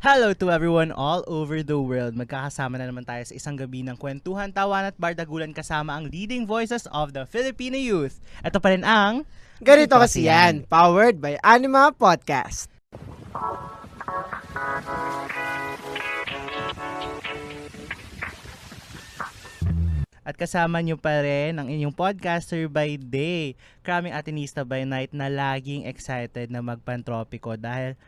Hello to everyone all over the world. Magkakasama na naman tayo sa isang gabi ng kwentuhan, tawan at bardagulan kasama ang leading voices of the Filipino youth. Ito pa rin ang Ganito Kasi Yan, powered by Anima Podcast. At kasama nyo pa rin ang inyong podcaster by day, kraming atinista by night na laging excited na magpantropiko dahil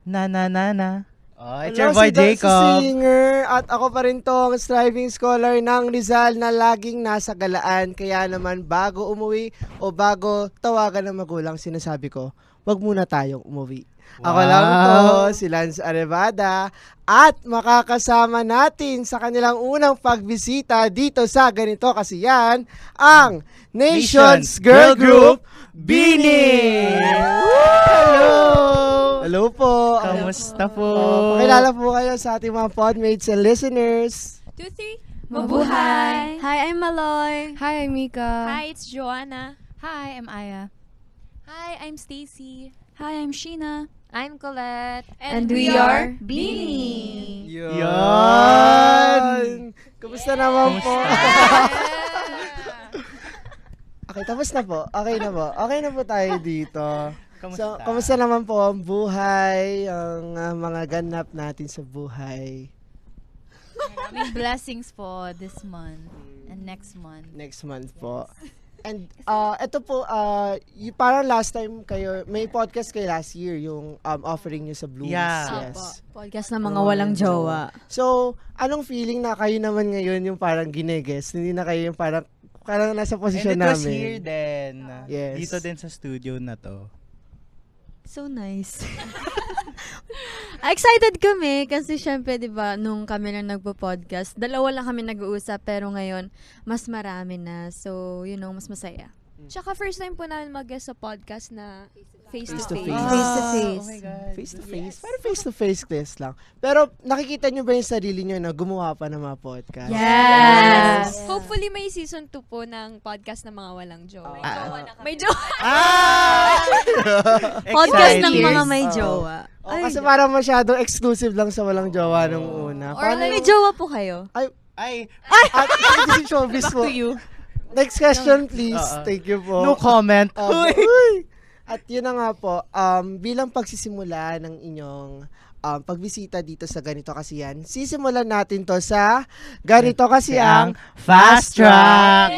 na. Oh, it's your boy Jacob. Si singer at ako pa rin tong striving scholar ng Rizal na laging nasa galaan. Kaya naman bago umuwi o bago tawagan ng magulang, sinasabi ko, wag muna tayong umuwi. Wow. Ako lang to, si Lance Arevada, at makakasama natin sa kanilang unang pagbisita dito sa Ganito Kasi Yan, ang Nation's Girl Group, BINI! Hello! Hello po! Kamusta po? Pakilala po kayo sa ating mga podmates and listeners. 2, 3. Mabuhay! Hi, I'm Maloy. Hi, I'm Mika. Hi, it's Joanna. Hi, I'm Aya. Hi, I'm Stacy. Hi, I'm Sheena. I'm Colette. And we are BINI. Yan! Kumusta naman po? Okay, tapos na po. Okay na po. Okay na po tayo dito. So, kamusta naman po ang buhay, ang mga ganap natin sa buhay? Maraming blessings po this month and next month. Next month po. And ito po, parang last time kayo, may podcast kayo last year, yung offering nyo sa Blues. Yeah. Yes. Podcast na mga walang jowa. So, anong feeling na kayo naman ngayon yung parang gine-guess? Hindi na kayo yung parang nasa posisyon And it was namin. here din. Yes. Dito din sa studio na to. So nice. Excited kami kasi syempre 'di ba nung kami lang nagpo-podcast, dalawa lang kami nag-uusap pero ngayon mas marami na. So, mas masaya. Tsaka first time po namin mag-guest sa podcast na face-to-face. Face-to-face. Face-to-face. Oh my God. Face-to-face. Parang face-to-face test lang. Pero nakikita nyo ba yung sarili nyo na gumawa pa ng mga podcast? Yes! Hopefully may season 2 po ng podcast na mga walang jowa. May Ah. jowa. Podcast ng Exciting. mga may jowa. Kasi parang masyadong exclusive lang sa walang jowa nung una. Or may jowa po kayo? Ay, At hindi si showbiz po. Next question, please. Thank you po. no comment. Uy! At yun na nga po, bilang pagsisimula ng inyong pagbisita dito sa Ganito Kasi Yan, sisimulan natin to sa Ganito Kasi ang Fast Track!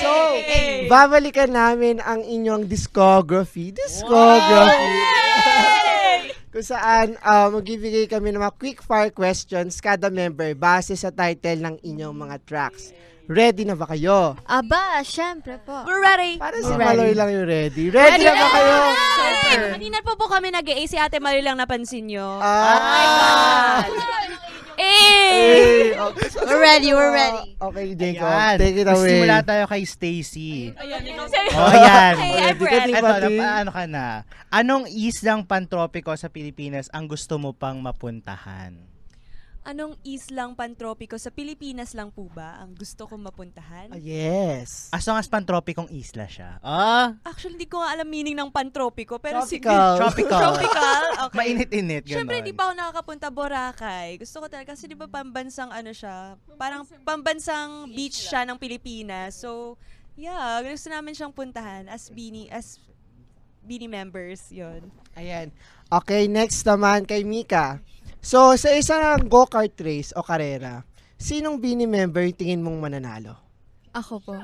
So, babalikan namin ang inyong discography. Kung saan magbibigay kami ng mga quick fire questions kada member base sa title ng inyong mga tracks. Ready na ba kayo? Aba, syempre po. We're ready. Para si Maloy lang yung ready. Ready na ba kayo? Kanina po kami nag-A si Ate Maloy lang napansin nyo. Okay. We're ready. Okay, Jacob. Ayan. Take it away. Simula tayo kay Stacy. Ayan. Oh, ayan. Hey, I'm Ready ka, ready. Ito, Pati? ano ka na? Anong islang pantropiko sa Pilipinas ang gusto mo pang mapuntahan? Anong islang pantropiko sa Pilipinas lang po ba ang gusto kong mapuntahan? Yes. As long as pantropikong isla siya. Ah, Actually, hindi ko nga alam meaning ng pantropiko. Pero Tropical. tropical. Okay. Mainit-init, gano'n. Siyempre, di pa ako nakakapunta Boracay. Gusto ko talaga, kasi di ba pambansang ano siya, parang pambansang beach siya ng Pilipinas. So, yeah, gusto namin siyang puntahan as BINI members, yon. Ayan. Okay, next naman kay Mika. So, sa isang go-kart race o karera, sinong BINI member tingin mong mananalo? Ako po.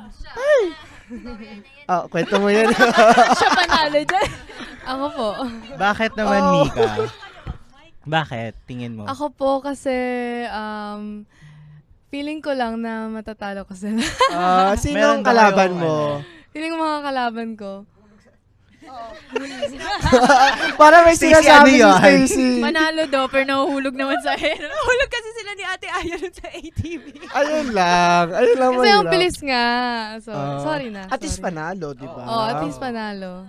Kwento mo yan. Siya panalo dyan. Ako po. Bakit naman, Mika? Bakit? Tingin mo? Ako po kasi feeling ko lang na matatalo ko sila. Sinong Meron ba kalaban kayong, mo? Feeling ko mga kalaban ko. Para may Stacey, sinasabi ano si yun? Stacy. Manalo do, pero nahuhulog naman sa akin. Hulog kasi sila ni Ate Aya nun sa ATV. Ayun lang. Kasi ang mahirap. bilis nga. So, sorry na. At least sorry. panalo, di ba? Oh, at least panalo.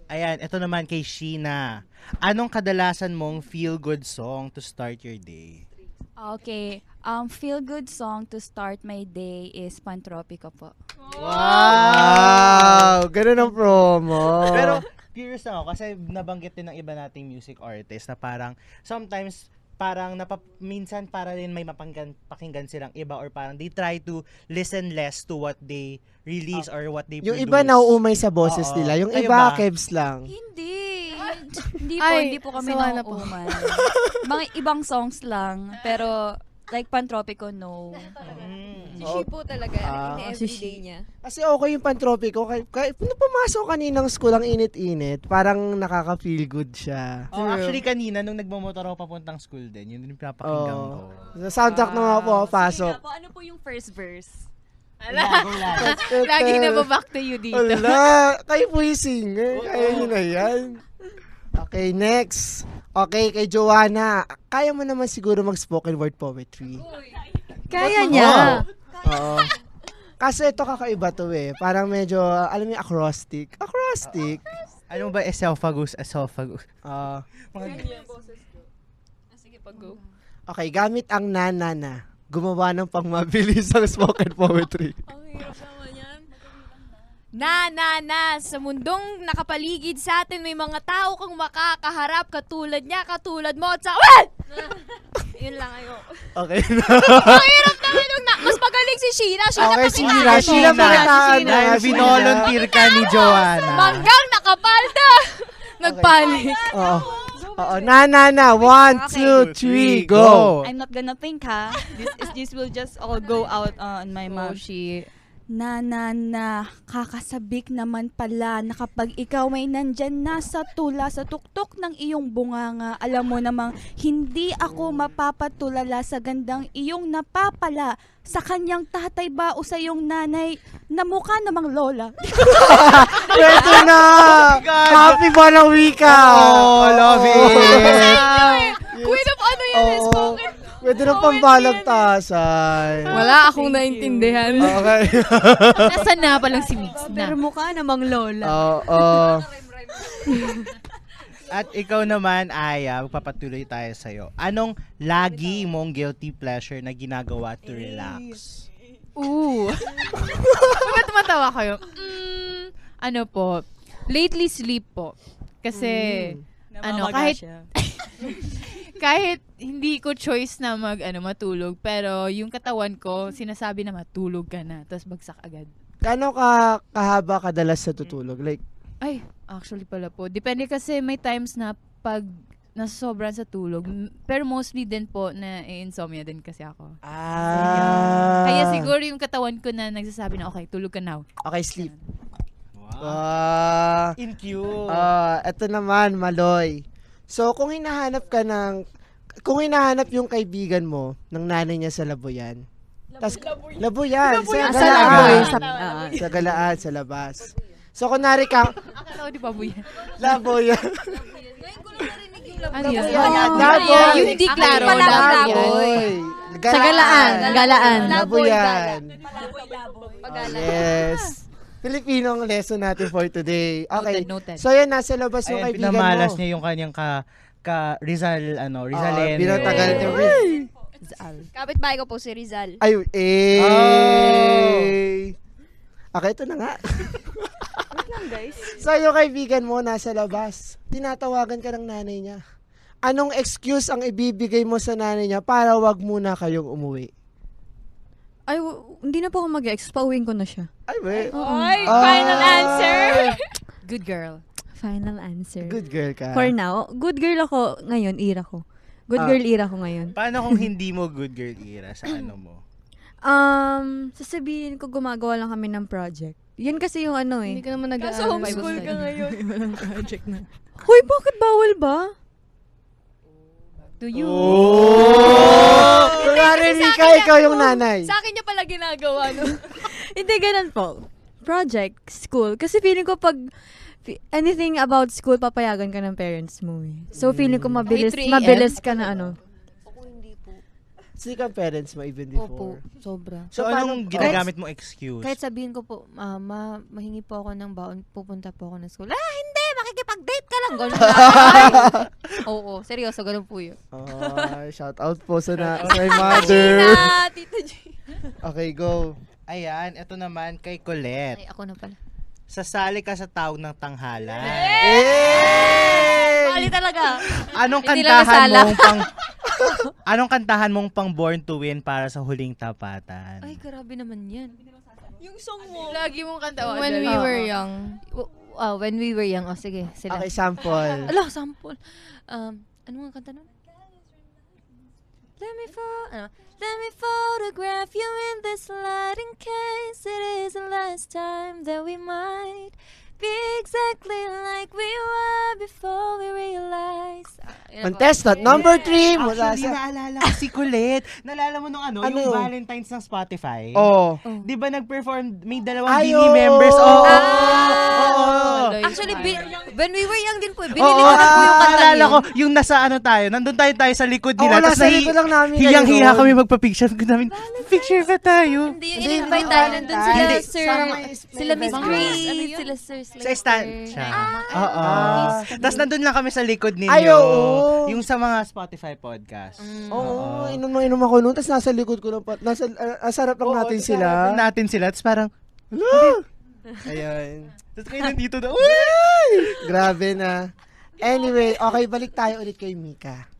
Ayan, ito naman kay Sheena. Anong kadalasan mong feel-good song to start your day? Okay. Feel-good song to start my day is Pantropiko po. Wow! Ganun ang promo. Pero, curious na ako kasi nabanggit din ng iba nating music artist na parang sometimes parang minsan para din may pakinggan silang iba or parang they try to listen less to what they release or what they Yung produce. iba nauumay sa boses Oo. nila. Yung Kayo iba, ba? kebs lang. Hindi. hindi Ay, po kami sawa na po. nauuman. Mga ibang songs lang, pero like Pantropico, no. Si Shipo talaga, ini-everyday niya. Kasi okay yung pantropiko. Kahit nung pumasok kaninang school, ang init-init, parang nakaka-feel good siya. Oh, actually kanina nung nagmamotor ako papuntang school din, yun din yung pinapakinggan ko. Sa soundtrack na nga po ako pasok. Sige nga po, ano po yung first verse? Lagi na back to you dito. Ala, kayo po yung singer. Kaya nyo na yan. Okay, next. Okay, kay Joanna. Kaya mo naman siguro mag-spoken word poetry. Kaya niya. Oo. Kasi ito kakaiba to eh. Parang medyo, alam mo yung acrostic. Acrostic. Ano ba esophagus? Sige, pag-go. Okay, gamit ang nanana. Gumawa ng pangmabilis ang spoken poetry. Ang hirap naman yan. Na, sa mundong nakapaligid sa atin, may mga tao kang makakaharap katulad niya, katulad mo, at sa... Yun lang ayoko. Okay. Ang hirap naman nung mas magaling si Sheena. Sheena Okay, pakitaan Sheena mo. pakitaan mo. Dahil binolunteer ka ni Joanna. Manggang nakapalda. Nagpanik. Oo. Oo. Na. 1, 2, 3, go. I'm not gonna think, ha? This will just all go out on my mouth. Na, kakasabik naman pala na kapag ikaw ay nandyan na sa tula, sa tuktok ng iyong bunganga, alam mo namang hindi ako mapapatulala sa gandang iyong napapala sa kanyang tatay ba o sa iyong nanay na mukha namang lola. Pwede na. Happy Balang Wika. Oh, love it. Queen of ano yan, Oo. spoken. Pwede na pambalagtasan. Wala akong naintindihan. Okay. Nasaan na palang si Mix na? Pero mukha namang lola. Oo. At ikaw naman, Aya, magpapatuloy tayo sa'yo. Anong lagi mong guilty pleasure na ginagawa to relax? Bakit tumatawa kayo? Ano po, lately sleep po. Kasi, Namamaga siya. kahit hindi ko choice na matulog, pero yung katawan ko, sinasabi na matulog ka na, tapos bagsak agad. Kano ka kahaba kadalas sa tutulog? Like, Ay, actually pala po. Depende kasi may times na pag nasosobran sa tulog, pero mostly din po na insomnia din kasi ako. Kaya siguro yung katawan ko na nagsasabi na, okay, tulog ka now. Okay, sleep. Wow. In cute. Eto naman, Maloy. So, kung hinahanap yung kaibigan mo ng nanay niya sa Labuyan. Labuyan. Sa Galaan. Sa Galaan, sa labas. So, kunwari ka, Akala ko di pa po yan. Labuyan. Ano yun? Laboy. Yung hindi klaro. Laboy. Sa Galaan. Labuyan. Pag-ala. Yes. Filipino ang lesson natin for today. Okay. Noted. So, yan, nasa labas yung Ayan, kaibigan pinamalas mo. niya yung kanyang Rizal, Rizaleno. Binatagal niya. Kapit-bahay ko po si Rizal. Ay, Okay, ito na nga. So, yung kaibigan mo nasa labas, tinatawagan ka ng nanay niya. Anong excuse ang ibibigay mo sa nanay niya para wag muna kayong umuwi? Ay, hindi na po ako mag-ex. Pauwiin ko na siya. Ay, wait. Ay, final answer. Good girl. Final answer. Good girl ka. For now, good girl ako ngayon, ira ko. Good girl ira ko ngayon. Paano kung hindi mo good girl era sa ano mo? Sasabihin ko gumagawa lang kami ng project. Yan kasi yung ano Hindi eh. ka naman nag-aaral. Kaso homeschool ka ngayon. Walang project na. Hoy, bakit bawal ba? To you. Kunwari, Mika, ikaw yung nanay. Sa akin niya pala ginagawa, no? Hindi, ganun po. Project, school. Kasi feeling ko pag anything about school, papayagan ka ng parents mo eh. So feeling ko mabilis ka na ano. Sino kang parents mo even before? Sobra. So, anong ginagamit mo excuse? Kahit sabihin ko po, mahingi po ako ng baon, pupunta po ako ng school. Hindi! Makikipag-date ka lang! Ganun lang. Oo, seryoso, ganun po yun. Shout out po sa my mother. Tita G. Okay, go. Ayan, ito naman kay Colette. Ay, ako na pala. sasali ka sa tawag ng tanghalan. Mali talaga. Anong Hindi lang kantahan nasala. mong pang Anong kantahan mong pang Born to Win para sa huling tapatan? Ay, grabe naman yan. Yung song mo. Lagi mong kanta. When we were young. When we were young. Oh, sige. Sila. Okay, sample. Ala, sample. Ano nga kanta nun? Let me photograph you in this light in case it is the last time that we might be exactly like we were before we realized. Contestant number 3 mula Actually, sa... naalala ko si Colette. Naalala mo nung Ano? yung Valentine's ng Spotify? Oh. Di ba nag-perform, may dalawang Ay, Beanie oo. members? Oo. Actually, when we were young din po, binili ko na po yung kanta Naalala yun. ko, yung nasa ano tayo, nandun tayo sa likod nila. Oo, tapos nasa likod lang namin. hiyang-hiya kayo kami doon. magpa-picture. Ko namin, picture ba tayo? Hindi, yung in-invite tayo. Nandun sila, Hindi. sila Miss Grace, sila Sir Slater. Sa stand siya. Oo. Tapos nandun lang kami sa likod ninyo. Ay, oo. Yung sa mga Spotify podcast. Oo, inom ako noon. Tapos nasa likod ko lang. Nasa sarap lang natin sila. Natin sila. Tapos parang, Ayun. tapos kayo nandito na, Grabe na. Anyway, okay, balik tayo ulit kay Mika.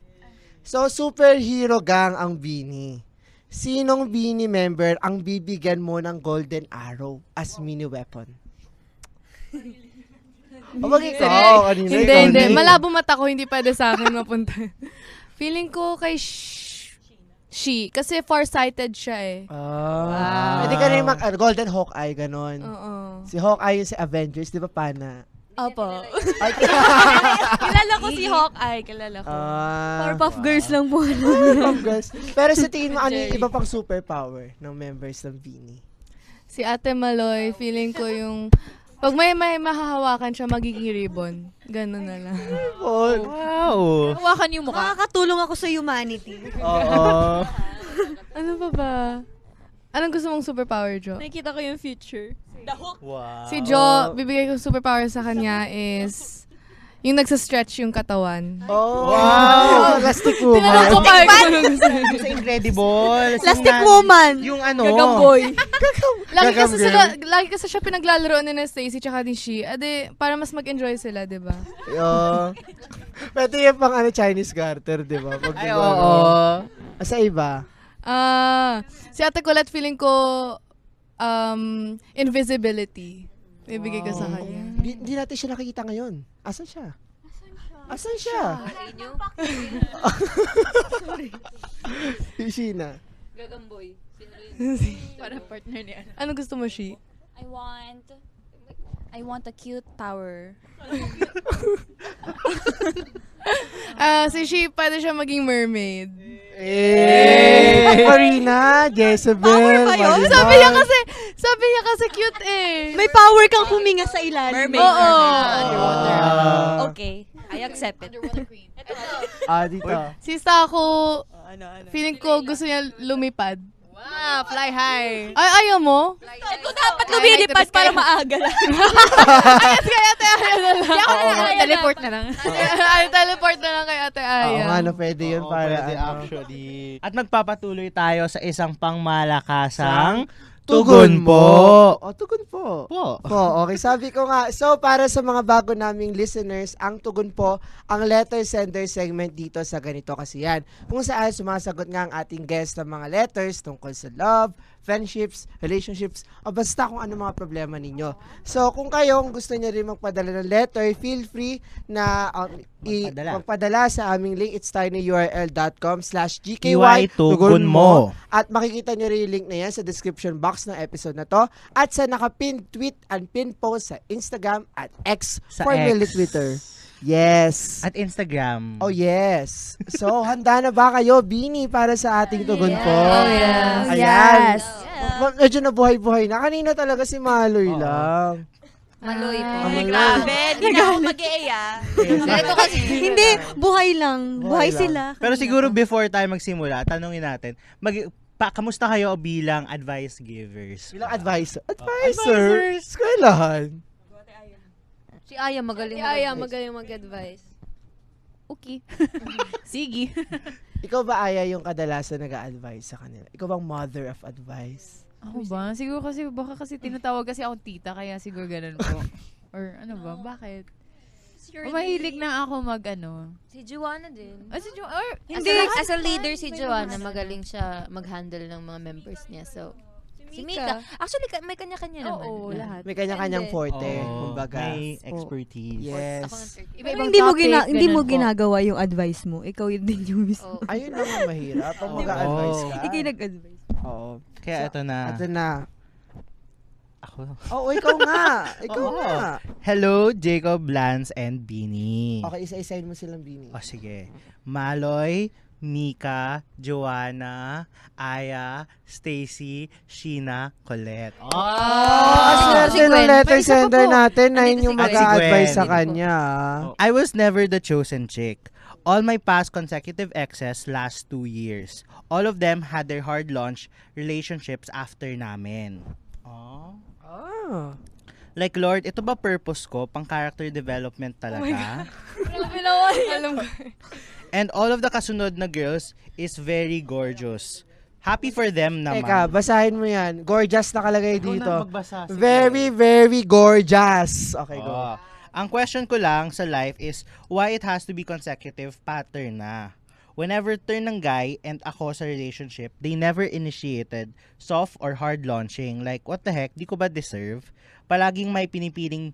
So, superhero gang ang Beanie. Sinong Beanie member ang bibigyan mo ng golden arrow as mini weapon? O wag ikaw, kanina Hindi, ikaw hindi. din. Malabo mata ko, hindi pwede sa akin mapunta. Feeling ko kay She. Kasi farsighted siya eh. Pwede ka rin Golden Hawkeye, ganon. Oo. Si Hawkeye yung si Avengers, di ba pana? Opo. Ay, Kilala ko si Hawkeye. Kilala ko. Powerpuff Girls lang po. Powerpuff Girls. Pero sa tingin mo, ano yung iba pang superpower ng members ng Beanie? Si Ate Maloy, feeling ko yung... Pag may mahahawakan siya, magiging ribbon. Ganun na lang. wow. Hawakan yung mukha. Makakatulong ako sa humanity. Oo. Ano pa ba? Anong gusto mong superpower, Jo? Nakikita ko yung future. Wow. Si Jo, bibigay ko superpower sa kanya is yung nagsa-stretch yung katawan. Oh, wow! Plastic woman. Tinanong ko pa kung gusto niya. Yung sa Incredible. Plastic woman. Yung ano. Gagamboy. Gagam Lagi kasi siya pinaglalaro ni Stacy tsaka ni She. Ade, para mas mag-enjoy sila, di ba? Pwede yung pang Chinese garter, di ba? Pag Ay, oo. Sa iba? Si Ate Colette, feeling ko invisibility. Ibigay ko sa kanya. Hindi natin siya nakikita ngayon. Asan siya? Asan siya? Si Sheena. Gagamboy. Para partner niya. Ano gusto mo, She? I want a cute power. Si She, pwede siya maging mermaid. Marina, Jezebel. Power ba yun? Maribel. Sabi niya kasi cute eh. May power kang huminga sa ilalim. Mermaid. Oo. Okay. I accept it. Dito. Si Sako, Ano. feeling ko gusto niya lumipad. Wow, fly high. Ay, ayaw mo? Ko dapat lumilipad para maaga lang. Kaya Ate Aya na lang. Teleport na lang. Ay, teleport na lang kay Ate Oo Aya. nga, no, pwede yun Oo, para pwede ano. actually. At magpapatuloy tayo sa isang pangmalakasang Tugon po. Tugon po. Po. Okay, sabi ko nga, so para sa mga bago naming listeners, ang tugon po, ang letter sender segment dito sa Ganito Kasi Yan, kung saan sumasagot nga ang ating guest ng mga letters tungkol sa love, friendships, relationships, o basta kung ano mga problema ninyo. So, kung kayong gusto niyo rin magpadala ng letter, feel free na magpadala sa aming link. It's tinyurl.com/gky tugon mo. At makikita nyo rin yung link na yan sa description box ng episode na to at sa nakapin tweet and pin post sa Instagram at X, Sa formerly X. Twitter. Yes. At Instagram. Oh yes. So, handa na ba kayo, Beanie, para sa ating tugon po? Oh, yes. Ayan. Medyo nabuhay-buhay na. Kanina talaga si Maloy lang. Maloy po. Ay, grabe. Hindi na ako mag-e-eya. Hindi, buhay lang. Buhay sila. Pero siguro before tayo magsimula, tanungin natin, kamusta kayo bilang advice givers? Bilang advisor. Advisors. Eskwelahan. Si Aya magaling. Si Aya magaling mag-advise. Okay. Sige. Ikaw ba, Aya, yung kadalasan nag-a-advise sa kanila? Ikaw bang mother of advice? Ako ba? Siguro kasi, baka kasi tinatawag kasi akong tita, kaya siguro ganun po. Or ano ba? Bakit? O mahilig na ako Si Joanna din. Si or, Hindi. As a leader, si Joanna, magaling siya mag-handle ng mga members niya. So, si Mika. Actually, may kanya-kanya naman. Oo, lahat. May kanya-kanyang forte, Oo, kumbaga. may expertise. Yes. Ako ng 30. Iba-ibang Hindi mo topic, hindi mo ganun po. ginagawa yung advice mo. Ikaw yun din yung mismo. Oh. Ayun lang ang mahirap. Pag mag-a-advise ka. Hindi kayo nag-advise. Oo. Kaya ito na. Ito na. Ako. Oo, ikaw nga. Ikaw Oo. nga. Hello, Jacob, Lance, and Beanie. Okay, isa-isahin mo silang Bini. O sige. Maloy, Mika, Joanna, Aya, Stacy, Sheena, Colette. Kasi ng letter sender natin na yun yung Gwen. mag-a-advise sa Gwen. kanya. I was never the chosen chick. All my past consecutive exes last 2 years. All of them had their hard launch relationships after namin. Like, Lord, ito ba purpose ko? Pang character development talaga? Alam ko. And all of the kasunod na girls is very gorgeous. Happy for them naman. Teka, basahin mo yan. Gorgeous nakalagay Ikaw dito. na magbasa, sige. Very, very gorgeous. Okay, go. Oh. Ang question ko lang sa life is why it has to be consecutive pattern na. Whenever turn ng guy and ako sa relationship, they never initiated soft or hard launching. Like, what the heck? Di ko ba deserve? Palaging may pinipiling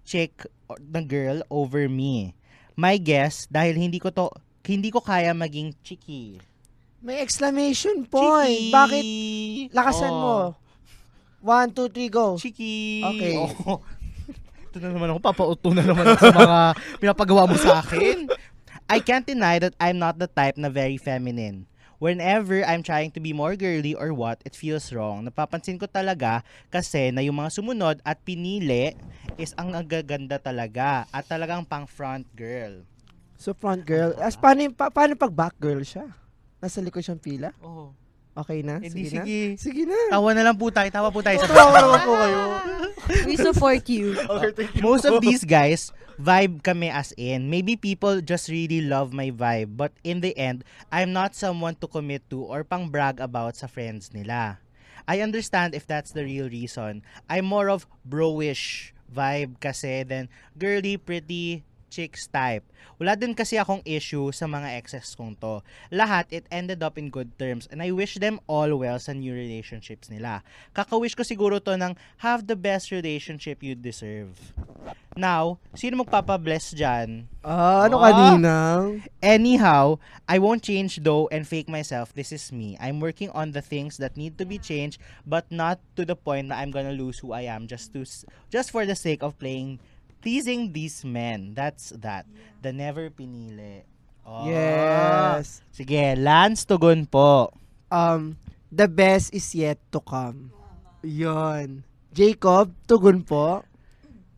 chick na girl over me. My guess, dahil hindi ko kaya maging chiki. May exclamation point. Chiki! Bakit? Lakasan mo. 1, 2, 3, go. Chiki! Okay. Oh. Ito na naman ako, papauto na naman ako sa mga pinapagawa mo sa akin. I can't deny that I'm not the type na very feminine. Whenever I'm trying to be more girly or what, it feels wrong. Napapansin ko talaga kasi na yung mga sumunod at pinili is ang nagaganda talaga at talagang pang front girl. So, front girl. Paano pag back girl siya? Nasa likod siyang pila? Oh. Okay na? Edi Sige na? sige. Sige na. Tawa na lang po tayo. Tawa po tayo sa Tawa naman po kayo. We support you. Most of these guys, vibe kami as in. Maybe people just really love my vibe. But in the end, I'm not someone to commit to or pang brag about sa friends nila. I understand if that's the real reason. I'm more of bro-ish vibe kasi than girly, pretty, chicks type. Wala din kasi akong issue sa mga exes kong to. Lahat, it ended up in good terms and I wish them all well sa new relationships nila. Kaka-wish ko siguro to ng have the best relationship you deserve. Now, sino magpapabless dyan? Ano kanina? Anyhow, I won't change though and fake myself. This is me. I'm working on the things that need to be changed but not to the point na I'm gonna lose who I am just for the sake of pleasing these men. That's that. The never pinili. Oh. Yes. Sige, Lance Tugon po. The best is yet to come. Yon. Jacob, tugon po.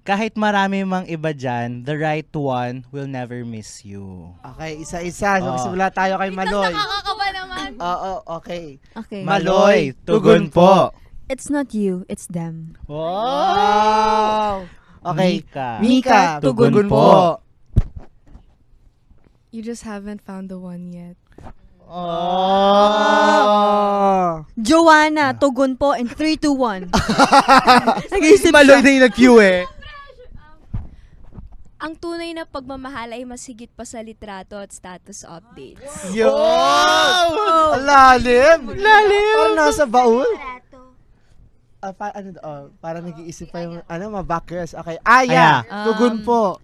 Kahit marami mang iba dyan, the right one will never miss you. Okay, isa-isa. So, magsimula tayo kay Maloy. Nakakaba naman. Oo, okay. Okay. Maloy, tugon po. It's not you, it's them. Wow! Okay. Mika, tugon tugon po. You just haven't found the one yet. Joanna, tugon po in 3, 2, 1. Si Maloy na yung nag-cue eh. Ang tunay na pagmamahal ay mas higit pa sa litrato at status updates. Yo! Lalim! Parang nasa baul. Parang nag-iisip pa yung, mabackers. Okay. Aya, tugon po.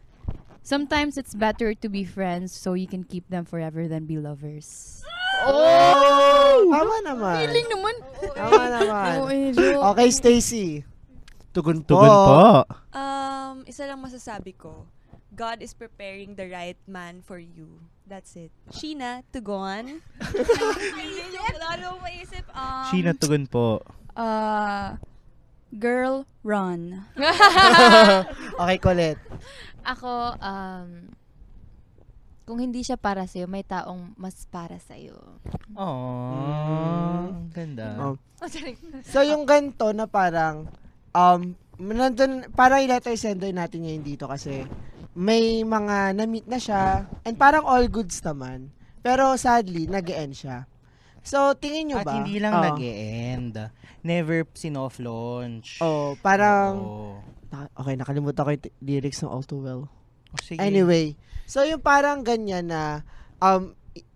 Sometimes it's better to be friends so you can keep them forever than be lovers. Tama naman. Feeling naman. Tama naman. Okay, Stacy. Tugon po. Tugon po. Isa lang masasabi ko. God is preparing the right man for you. That's it. Sheena, tugon. Wala nang maisip. Sheena, tugon po. Girl, run. Okay, Colette. Ako, kung hindi siya para sa'yo, may taong mas para sa'yo. Ang ganda. So, yung ganito na parang, nandun, parang i-letter sender natin ngayon dito kasi may mga na-meet na siya and parang all goods naman. Pero sadly, nag-e-end siya. So, tingin nyo At ba? hindi lang Oh. nag-e-end. Never sinoff launch. Oh, parang, Oo. okay, nakalimutan ko yung lyrics ng All Too Well. Sige. Anyway, so yung parang ganyan na,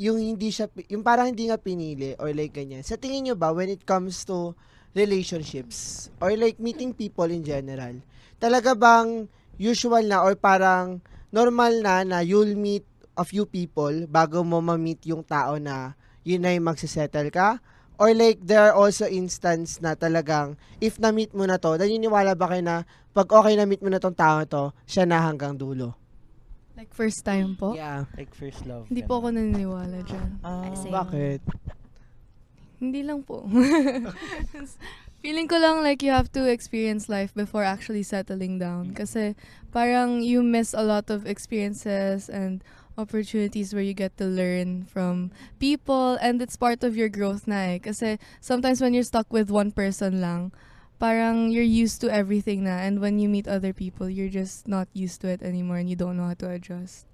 yung hindi siya, yung parang hindi nga pinili, or like ganyan. Sa tingin nyo ba, when it comes to relationships, or like meeting people in general, talaga bang usual na, or parang normal na you'll meet a few people bago mo ma-meet yung tao na yun na yung magsisettle ka? Or like, there are also instance na talagang, if na-meet mo na to, naniniwala ba kayo na, pag okay na-meet mo na tong tao to, siya na hanggang dulo? Like first time po? Yeah. Like first love. Hindi po ako naniniwala dyan. Same. Bakit? Hindi lang po. Feeling ko lang like you have to experience life before actually settling down. Kasi parang you miss a lot of experiences and opportunities where you get to learn from people, and it's part of your growth na eh. Kasi sometimes when you're stuck with one person lang, parang you're used to everything na, and when you meet other people, you're just not used to it anymore and you don't know how to adjust.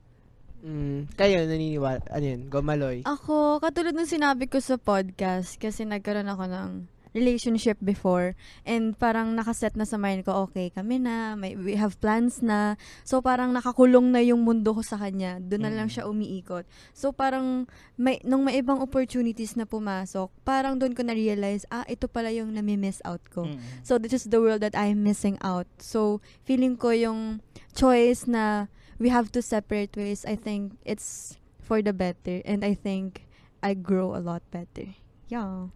Kayo, naniniwala, ano yun, Gomaloy? Ako, katulad ng sinabi ko sa podcast, kasi nagkaroon ako ng relationship before, and parang nakaset na sa mind ko, okay, kami na, we have plans na, so parang nakakulong na yung mundo ko sa kanya, doon na lang siya umiikot. So parang, nung may ibang opportunities na pumasok, parang doon ko na-realize, ito pala yung nami-miss out ko. So this is the world that I'm missing out. So feeling ko yung choice na we have to separate ways, I think it's for the better, and I think I grow a lot better. Yeah.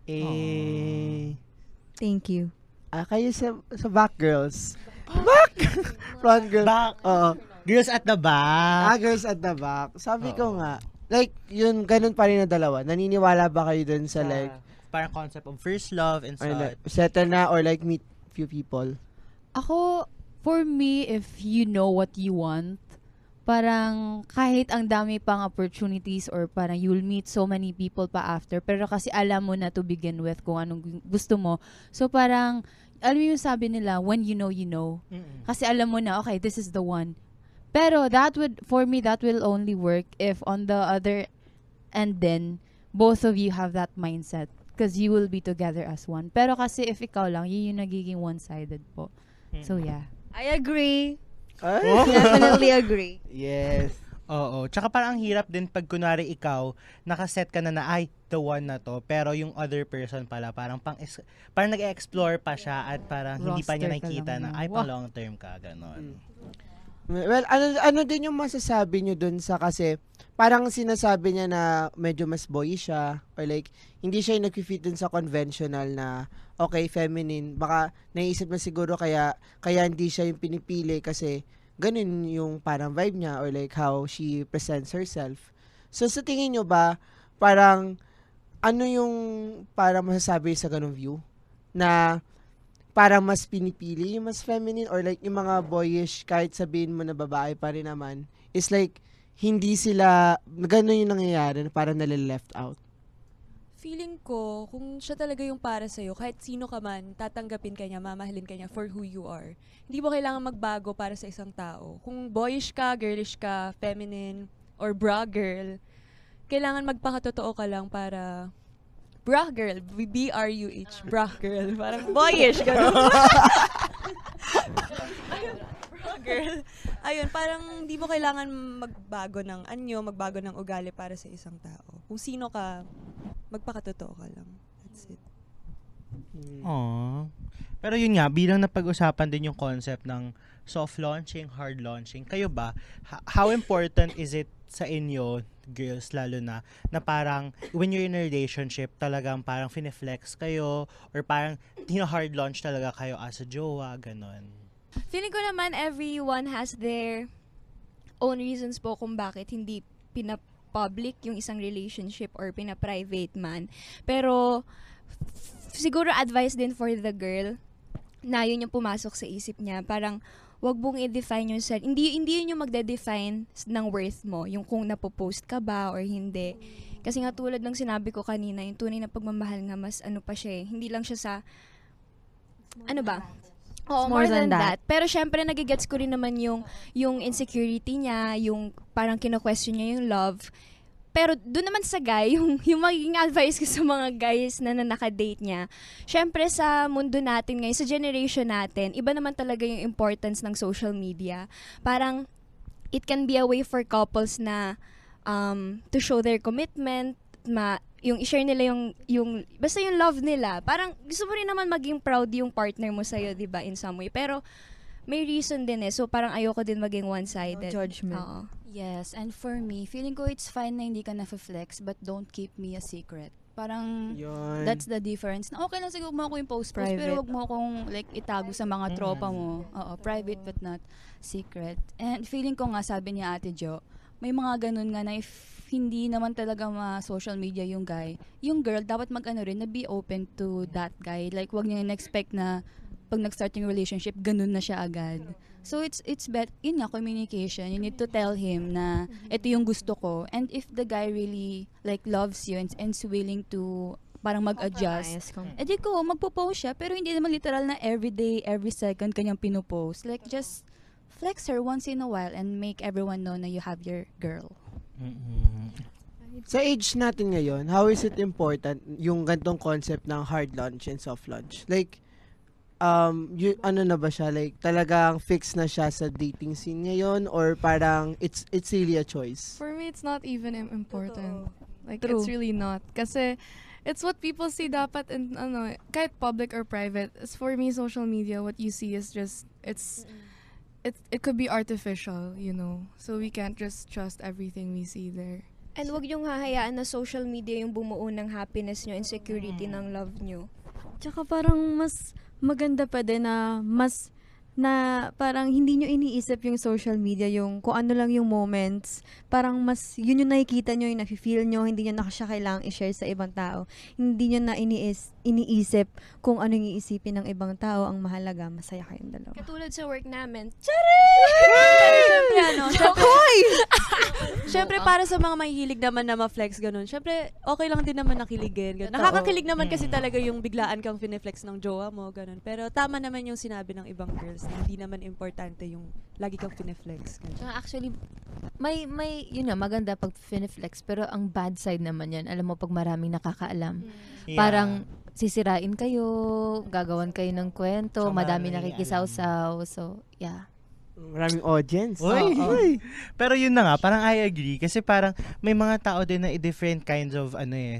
Thank you. Kayo sa back girls. Back! Front girls. Back. Oo. Girls at the back. Girls at the back. Sabi ko nga, like, yun, ganun pa rin na dalawa. Naniniwala ba kayo dun sa like, parang concept of first love and or such. like, settle na, or like meet few people? Ako, for me, if you know what you want, parang kahit ang dami pang opportunities or parang you'll meet so many people pa after, pero kasi alam mo na to begin with kung anong gusto mo. So parang, alam mo yung sabi nila, when you know, you know. Kasi alam mo na, okay, this is the one. Pero for me, that will only work if on the other end then, both of you have that mindset. Because you will be together as one. Pero kasi if ikaw lang, yun yung nagiging one-sided po. So yeah. I agree. Ay. Definitely agree. Yes. Oo. Tsaka parang ang hirap din pag kunwari ikaw, nakaset ka na ay, the one na to, pero yung other person pala, parang parang nag-explore pa siya at parang hindi pa niya Roster ka nakikita lang na, na, ay, pang long term ka, ganon. Well, ano din yung masasabi nyo dun sa, kasi parang sinasabi niya na medyo mas boyish siya, or like, hindi siya yung nag-fit dun sa conventional na, okay, feminine. Baka naisip na siguro kaya hindi siya yung pinipili kasi ganun yung parang vibe niya, or like how she presents herself. So sa tingin nyo ba, parang, ano yung parang masasabi sa ganung view? Na parang mas pinipili yung mas feminine, or like yung mga boyish, kahit sabihin mo na babae pa rin naman, is like, hindi sila, gano'n yung nangyayari, na parang nalileft out. Feeling ko, kung siya talaga yung para sa'yo, kahit sino ka man, tatanggapin ka niya, mamahalin ka niya for who you are. Hindi mo kailangan magbago para sa isang tao. Kung boyish ka, girlish ka, feminine, or bra girl, kailangan magpakatotoo ka lang para bra girl, B-R-U-H, bra girl. Parang boyish, gano'n. Bra girl. Ayun, parang di mo kailangan magbago ng anyo, magbago ng ugali para sa isang tao. Kung sino ka, magpakatotoo ka lang. That's it. Aww. Pero yun nga, bilang napag-usapan din yung concept ng soft launching, hard launching, kayo ba, how important is it sa inyo, girls lalo na parang when you're in a relationship, talagang parang fineflex kayo, or parang hard launch talaga kayo as a jowa, ganon? Feeling ko naman everyone has their own reasons po kung bakit hindi pina-public yung isang relationship or pina-private man. Pero siguro advice din for the girl na yun yung pumasok sa isip niya. Parang wag mong i-define yung self. Hindi yun yung magde-define ng worth mo. Yung kung napopost ka ba or hindi. Kasi nga tulad ng sinabi ko kanina, yung tunay na pagmamahal nga mas ano pa siya eh. Hindi lang siya sa ano ba? Oo, more than that. Pero syempre, nagigets ko rin naman yung insecurity niya, yung parang kino-question niya yung love. pero doon naman sa guy, yung magiging advice ko sa mga guys na naka-date niya, syempre sa mundo natin ngayon, sa generation natin, iba naman talaga yung importance ng social media. Parang, it can be a way for couples na to show their commitment, yung i-share nila yung basta yung love nila. Parang gusto mo rin naman maging proud yung partner mo sa'yo, di ba, in some way. Pero may reason din So parang ayoko din maging one-sided. No judgment. Oo. Yes, and for me, feeling ko it's fine na hindi ka na-flex but don't keep me a secret. Parang Yun. that's the difference. Na okay lang siguro mo ako yung post pero wag mo akong like itago sa mga tropa mo. Oo, private but not secret. And feeling ko nga, sabi niya Ate Jo, may mga ganun nga na if hindi naman talaga social media yung guy, yung girl dapat mag-ano rin na be open to that guy. Like wag niya na-expect na pag nag-start yung relationship, ganun na siya agad. So it's yun nga, communication. You need to tell him na ito yung gusto ko. And if the guy really like loves you and's willing to parang mag-adjust, edi ko, magpo-post siya. Pero hindi naman literal na every day, every second kanyang pinopost. Like just flex her once in a while and make everyone know na you have your girl. Sa age natin ngayon, how is it important yung gantong concept ng hard launch and soft launch? Like, ano na ba siya? Like, talagang fix na siya sa dating scene ngayon? Or parang it's really a choice? For me, it's not even important. Like, True. it's really not. Kasi, it's what people see dapat in, kahit public or private. As for me, social media, what you see is just, it could be artificial, So we can't just trust everything we see there. And wag yung hahayaan na social media yung bumuo ng happiness nyo and security ng love nyo. Tsaka parang mas maganda pa din na parang hindi nyo iniisip yung social media, yung kung ano lang yung moments. Parang mas, yun yung nakikita nyo, yung nafe-feel nyo, hindi nyo na siya kailangang i-share sa ibang tao. Hindi nyo na iniisip kung ano yung iisipin ng ibang tao. Ang mahalaga, masaya kayong dalawa. Katulad sa work namin. Siyempre, para sa mga mahihilig naman na ma-flex, ganun. Siyempre, okay lang din naman nakiligin. Ganun. Nakakakilig naman kasi talaga yung biglaan kang fine-flex ng jowa mo, ganun. Pero tama naman yung sinabi ng ibang girls na hindi naman importante yung lagi kang fine-flex. Actually, may yun na, maganda pag fine-flex, pero ang bad side naman yan, alam mo, pag maraming nakakaalam. Yeah. Parang sisirain kayo, gagawan kayo ng kwento, So, madami maraming nakikisawsaw. So, yeah. Maraming audience. Uy. Pero yun na nga, parang I agree. Kasi parang may mga tao din na different kinds of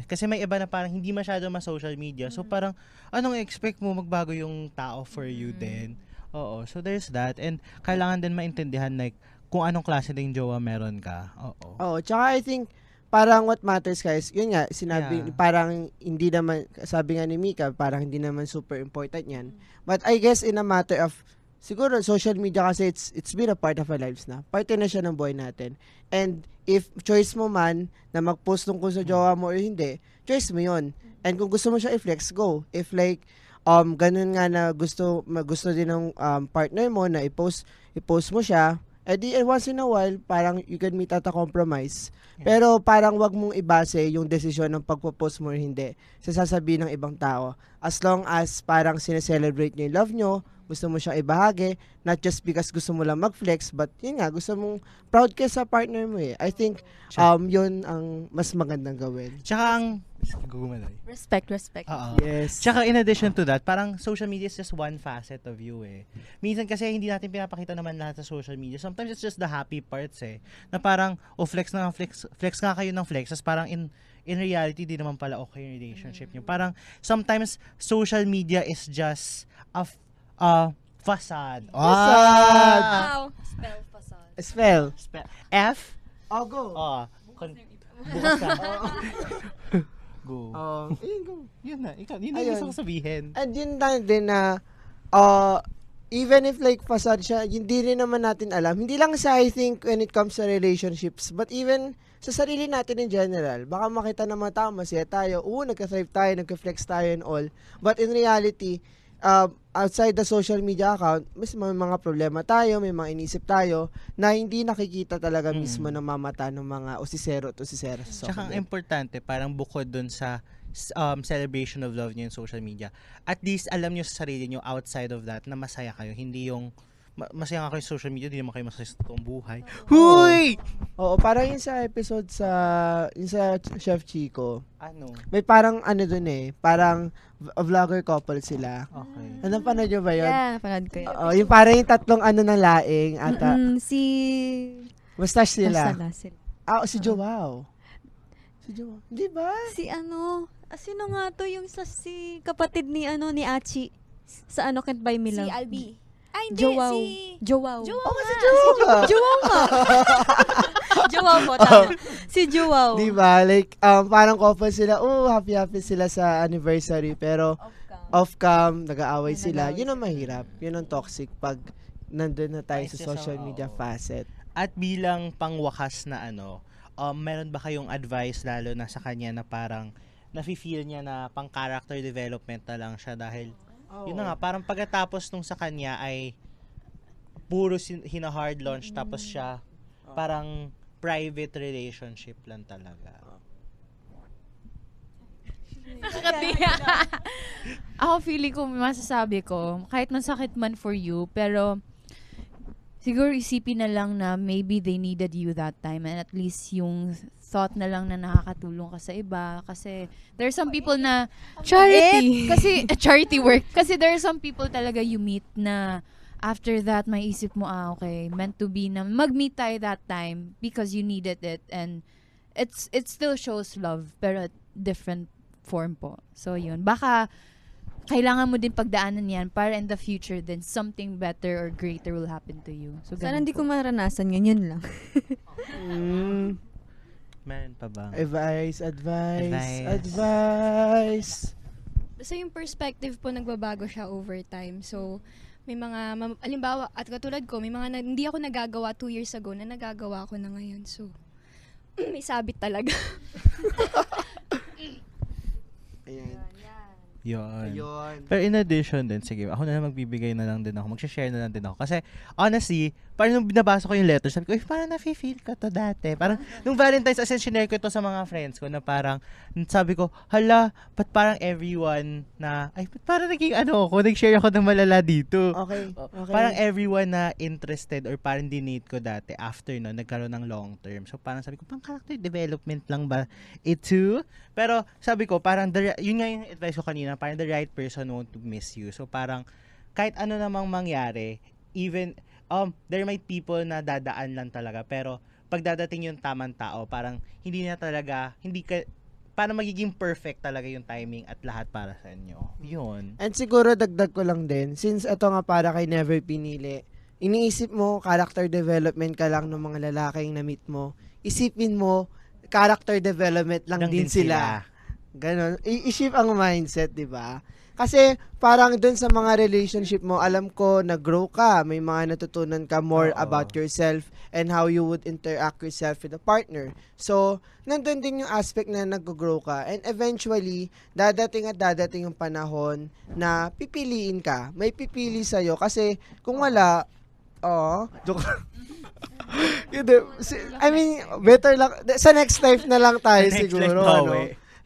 Kasi may iba na parang hindi masyado ma-social media. So parang, anong expect mo magbago yung tao for you din? Oo. So there's that. And kailangan din maintindihan like kung anong klase ng jowa meron ka. Oo. Oo, tsaka I think parang what matters guys, yun nga, sinabi, Yeah. parang hindi naman, sabi nga ni Mika, parang hindi naman super important yan. But I guess in a matter of, siguro social media kasi it's been a part of our lives na. Parte na siya ng buhay natin. And if choice mo man na mag-post tungkol sa jowa mo or hindi, choice mo yun. And kung gusto mo siya i-flex, go. If like, ganun nga na gusto din ng partner mo na i-post mo siya, edi once in a while, parang you can meet at a compromise. Pero parang wag mong ibase yung desisyon ng pagpo-post mo or hindi sa sasabihin ng ibang tao. As long as parang sineselebrate nyo yung love nyo, gusto mo siyang ibahagi, not just because gusto mo lang mag-flex, but yun nga, gusto mong proud ka sa partner mo eh. I think, yun ang mas magandang gawin. Tsaka ang gugumalay. Respect. Oo. Yes. Tsaka in addition to that, parang social media is just one facet of you eh. Minsan kasi hindi natin pinapakita naman lahat sa social media. Sometimes it's just the happy parts eh. Na parang, flex nga kayo ng flex. Tapos parang in reality, di naman pala okay yung relationship nyo. Parang, sometimes, social media is just facade. Facade! Wow. Spell. F? Oh, go. Bukas ka. Go. Go. Yun na. Yun na gusto ko sabihin. And yun din na, even if like facade siya, hindi rin naman natin alam. Hindi lang sa, I think, when it comes to relationships, but even sa sarili natin in general. Baka makita ng mga tao, masaya tayo. Nagka-thrive tayo, nagka-flex tayo and all. But in reality, outside the social media account, may mga problema tayo, may mga inisip tayo na hindi nakikita talaga mismo ng mamata ng mga usisero at usisera sa social Tsaka ang media. importante, parang bukod dun sa celebration of love niyo in social media, at least alam niyo sa sarili niyo outside of that na masaya kayo. Hindi yung masaya nga kayo sa social media, di naman kayo masaya sa totoong buhay. Huy! Oo, parang yun sa episode yun sa Chef Chico. Ano? May parang ano dun parang vlogger couple sila. Okay. Ano panood nyo ba yun? Yeah, napanood ko yun. Oo, yung parang yung tatlong ano ng laing ata. Si... Mustache sila. Basta sila. Si Joao. Si Joao. Di ba? Si sino nga to yung si kapatid ni ni Achi sa Can't Buy Me Si Love? Albi. Ay, hindi. Joao. Si... Joao. Joao nga. Si Joao. Joao nga. Joao po, tama. Si Joao. Di ba? Like, parang couple sila. Happy sila sa anniversary. Pero, off-cam, nag-aaway sila. Yun ang mahirap. Yun ang toxic pag nandun na tayo sa social media facet. At bilang pangwakas na meron ba kayong advice lalo na sa kanya na parang nafe-feel niya na pang character development na lang siya dahil yun na nga, parang pagkatapos nung sa kanya ay puro hina-hard launch tapos siya parang private relationship lang talaga. Nakakatiya. Ako feeling ko, masasabi ko, kahit masakit man for you, pero siguro isipin na lang na maybe they needed you that time and at least yung thought na lang na nakakatulong ka sa iba kasi there are some people na Charity. kasi charity work kasi there are some people talaga you meet na after that may isip mo okay, meant to be na mag-meet tayo that time because you needed it and it still shows love pero different form po. So yun, baka kailangan mo din pagdaanan yan para in the future then something better or greater will happen to you. So Sana hindi ko maranasan yun lang. Meron pa ba? Advice. Basta yung perspective po nagbabago siya over time. So, may mga, alimbawa, at katulad ko, may mga hindi ako nagagawa 2 years ago na nagagawa ko na ngayon. So, may sabit talaga. Ayan. Yun. Ayun. Pero in addition din, sige, ako na lang magbibigay na lang din ako. Mag-share na lang din ako. Kasi, honestly, parang nung binabasa ko yung letter, sabi ko, parang nafe-feel ko to dati. Parang, nung Valentine's, as in, shinare ko ito sa mga friends ko na parang, sabi ko, hala, ba't parang everyone na, ba't parang nag-share ako ng malala dito. Okay. Parang everyone na interested or parang dinate ko dati, after no, nagkaroon ng long term. So, parang sabi ko, pang character development lang ba ito? Pero, sabi ko, parang, yun nga yung advice ko kanina, parang the right person won't miss you. So, parang, kahit ano namang mangyari, even, there might people na dadaan lang talaga, pero, pag dadating yung tamang tao, parang, parang magiging perfect talaga yung timing at lahat para sa inyo. Yun. And siguro, dagdag ko lang din, since ito nga para kay Never Pinili, iniisip mo, character development ka lang ng mga lalaking na-meet mo, isipin mo, character development lang din sila. Ganon. I-shift ang mindset, di ba? Kasi parang dun sa mga relationship mo, alam ko, nag-grow ka. May mga natutunan ka more about yourself and how you would interact yourself with a partner. So, nandun din yung aspect na nag-grow ka. And eventually, dadating yung panahon na pipiliin ka. May pipili sa'yo. Kasi kung wala, joke. I mean, better lang. Sa next life na lang tayo siguro.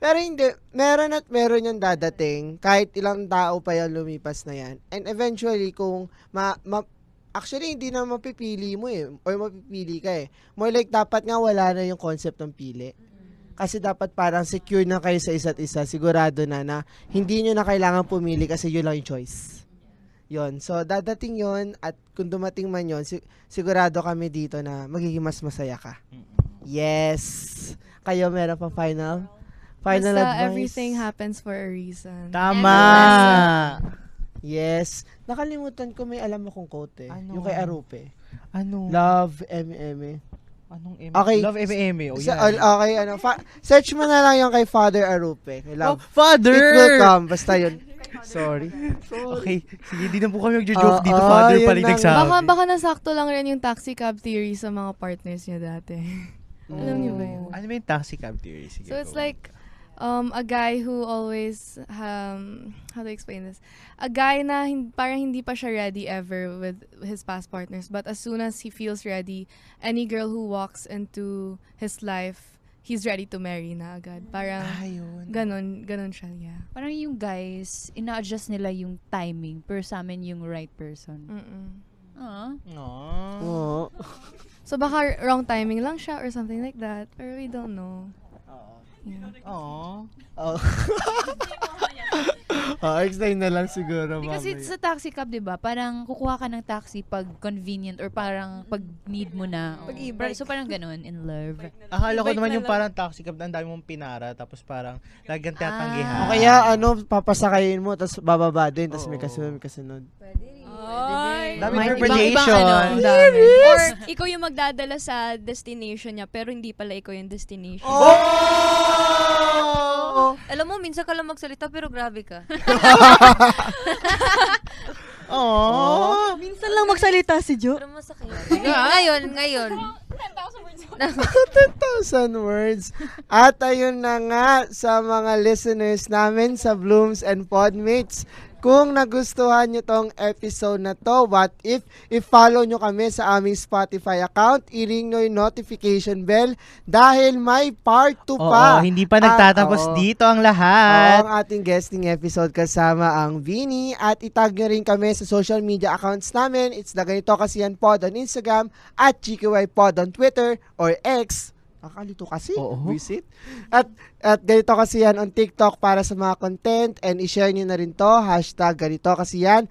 Pero hindi, meron yung dadating, kahit ilang tao pa yung lumipas na yan. And eventually, kung actually, hindi na mapipili mo or mapipili ka More like, dapat nga wala na yung concept ng pili. Kasi dapat parang secure na kayo sa isa't isa, sigurado na hindi nyo na kailangan pumili kasi yun lang yung choice. Yun. So, dadating yun, at kung dumating man yun, sigurado kami dito na magiging mas masaya ka. Yes! Kayo, meron pang final Basta advice? everything happens for a reason. Tama! Yes. Nakalimutan ko, may alam akong quote Yung kay Arupe. Ano? Love, M.M. Anong M? Okay. Love M.M. Okay, search mo na lang yung kay Father Arupe. Love. Father! It will come. Basta yun. Sorry. Okay. Sige, di na po kami mag-joke dito. Father pa rin nagsabi. Baka nasakto lang rin yung taxi cab theory sa mga partners niya dati. Alam niyo ba yun? Ano ba yung taxi cab theory? Sige, So it's like, a guy who always, how to explain this? A guy na parang hindi pa siya ready ever with his past partners. But as soon as he feels ready, any girl who walks into his life, he's ready to marry na agad. Parang, ganon siya, yeah. Parang yung guys, ina-adjust nila yung timing pero sa amin yung right person. Oo. So baka wrong timing lang siya or something like that. Pero we don't know. Yeah. Oo. Oh. Explain na lang siguro. Kasi mamaya. sa taxi cab, di ba, parang kukuha ka ng taxi pag convenient or parang pag need mo na. Pag e-bike. So parang ganun, in love. Akala ko E-bike naman na yung lang. parang taxi cab na ang dami mong pinara tapos parang lagyan tinatanggihan. O kaya papasakayin mo tapos bababa din tapos may kasunod. Ay. Dami May interpretation. Ang dami. Or ikaw yung magdadala sa destination niya pero hindi pala ikaw yung destination. Oh! Alam mo, minsan ka lang magsalita pero grabe ka. Oh. Minsan lang magsalita si Jo. Pero masakit. Ngayon. 10,000 words. At ayun na nga sa mga listeners namin sa Blooms and Podmates. Kung nagustuhan nyo tong episode na to, what if i-follow nyo kami sa aming Spotify account, i-ring nyo yung notification bell dahil may part 2 pa. Oo, hindi pa nagtatapos dito ang lahat. Ang ating guesting episode kasama ang Vinny at itag nyo rin kami sa social media accounts namin. It's the Ganito Kasiyan Pod on Instagram at GKY Pod on Twitter or X. Nakalito kasi. Visit. At Ganito Kasiyan on TikTok para sa mga content and i-share nyo na rin to. #Ganito Kasiyan.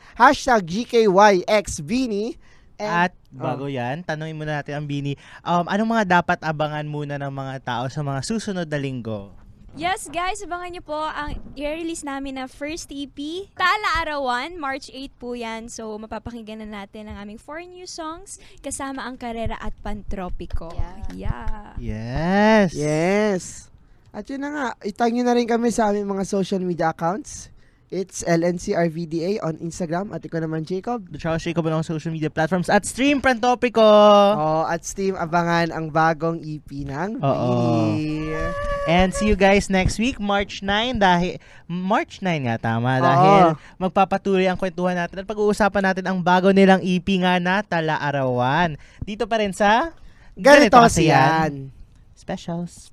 #GKYXVini. At bago yan, tanungin muna natin ang Bini. Anong mga dapat abangan muna ng mga tao sa mga susunod na linggo? Yes, guys, abangan nyo po ang i-release namin na first EP, Tala Arawan, March 8 po yan. So, mapapakinggan na natin ang aming 4 new songs kasama ang Karera at Pantropiko. Yeah. Yes. Yes. At yun na nga, itag nyo na rin kami sa aming mga social media accounts. It's LNCRVDA on Instagram. At ikaw naman, Jacob. The Charles Jacob on social media platforms at Stream Prantopico. At Steam, abangan ang bagong EP ng Bini. And see you guys next week, March 9. Dahil March 9 nga, tama. Dahil magpapatuloy ang kwentuhan natin at pag-uusapan natin ang bago nilang EP nga na Tala Arawan. Dito pa rin sa Ganito Kasiyan. Specials.